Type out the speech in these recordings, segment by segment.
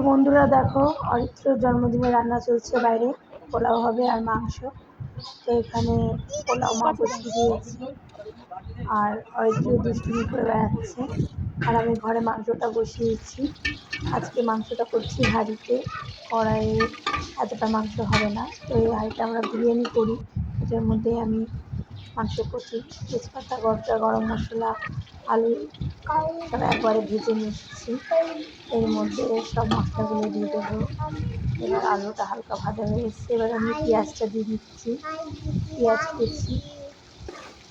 বন্ধুরা দেখো, অরিত্রর জন্মদিনে রান্না চলছে বাইরে। পোলাও হবে আর মাংস। তো এখানে পোলাও মা বসিয়ে দিয়েছি, আর অরিত্র দুষ্টুমি করে বেড়াচ্ছে। আর আমি ঘরে মাংসটা বসিয়েছি। আজকে মাংসটা করছি হাঁড়িতে, কড়াইয়ে এতটা মাংস হবে না। তো এই হাঁড়িটা আমরা বিরিয়ানি করি, এটার মধ্যে আমি মাংস কষি, তেজপাতা, গোটা গরম মশলা, আলু সব একবারে ভেজে নিচ্ছি। এর মধ্যে সব মশলাগুলো দিয়ে দেবো। এবার আলুটা হালকা ভাজা হয়ে এসছে, এবার আমি পেঁয়াজটা দিয়ে দিচ্ছি। পেঁয়াজ কুচি,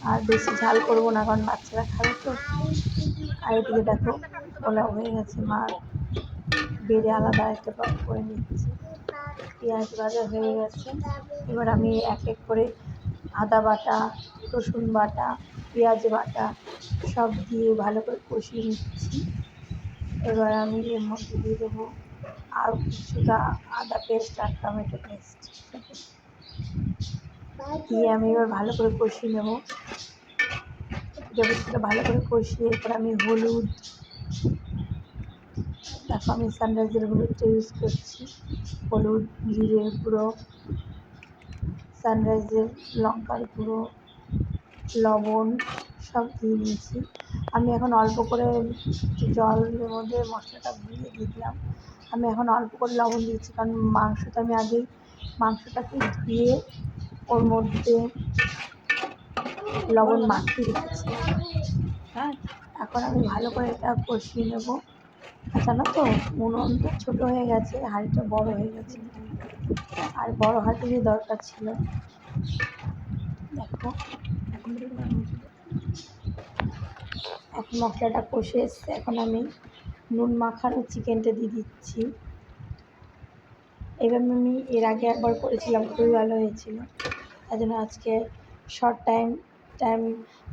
আর বেশি ঝাল করবো না কারণ বাচ্চারা খাবে তো। আর এদিকে দেখো পোলাও হয়ে গেছে, মার বেড়ে আলাদা একটা করে নিচ্ছি। পেঁয়াজ ভাজা হয়ে গেছে, এবার আমি এক এক করে আদা বাটা, রসুন বাটা, পেঁয়াজ বাটা সব দিয়ে ভালো করে কষিয়ে নিচ্ছি। এবার আমি এর মধ্যে দিয়ে দেবো আর কিছুটা আদা পেস্ট আর টমেটো পেস্ট দিয়ে আমি এবার ভালো করে কষিয়ে নেবো। সেটা ভালো করে কষিয়ে এরপর আমি হলুদ, দেখো আমি সানরাইজের হলুদটা ইউজ করছি, হলুদ, জিরের গুঁড়ো, সানরাইজের লঙ্কার গুঁড়ো, লবণ সব দিয়ে নিয়েছি। আমি এখন অল্প করে জলের মধ্যে মশলাটা গুলিয়ে দিয়ে দিলাম। আমি এখন অল্প করে লবণ দিয়েছি কারণ মাংসটা আমি আগেই মাংসটাকে ধুয়ে ওর মধ্যে লবণ মাখিয়ে রেখেছি। হ্যাঁ, এখন আমি ভালো করে এটা কষিয়ে নেবো। জানো তো উনুনটা ছোটো হয়ে গেছে, হাঁড়িটা বড় হয়ে গেছে, আর বড় হাঁড়িরই দরকার ছিল। দেখো এখন মশলাটা কষে এসছে, এখন আমি নুন মাখানো চিকেনটা দিয়ে দিচ্ছি। এবার আমি এর আগে একবার করেছিলাম, খুবই ভালো হয়েছিল। তাই জন্য আজকে শর্ট টাইম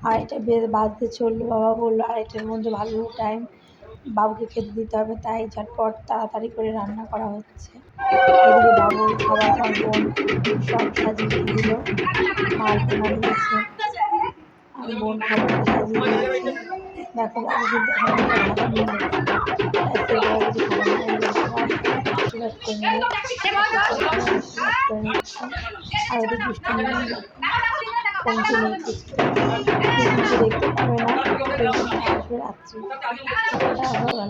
আড়াইটা বাজতে চললো, বাবা বললো আড়াইটার মধ্যে ভালো টাইম, বাবুকে খেতে দিতে হবে, তাই ঝটপট তাড়াতাড়ি করে রান্না করা হচ্ছে। এদিকে বাবুর খাবার আমার বোন সব সাজিয়ে দিল, মাল বোনা দিয়েছে, আর বোন খাবারটা সাজিয়ে দিয়েছে। দেখো বাবু কিন্তু এখন একটা খাবার নিয়ে নিচ্ছে, তাই কিছু খাবার নিয়ে আশীর্বাদ করে নিল, আশীর্বাদ করে নিচ্ছে। আর ওদের দুষ্টু নিয়ে কমতে নেই কিছু, কিছু দেখতে পাবে না, আসবে রাত্রি। ভালো।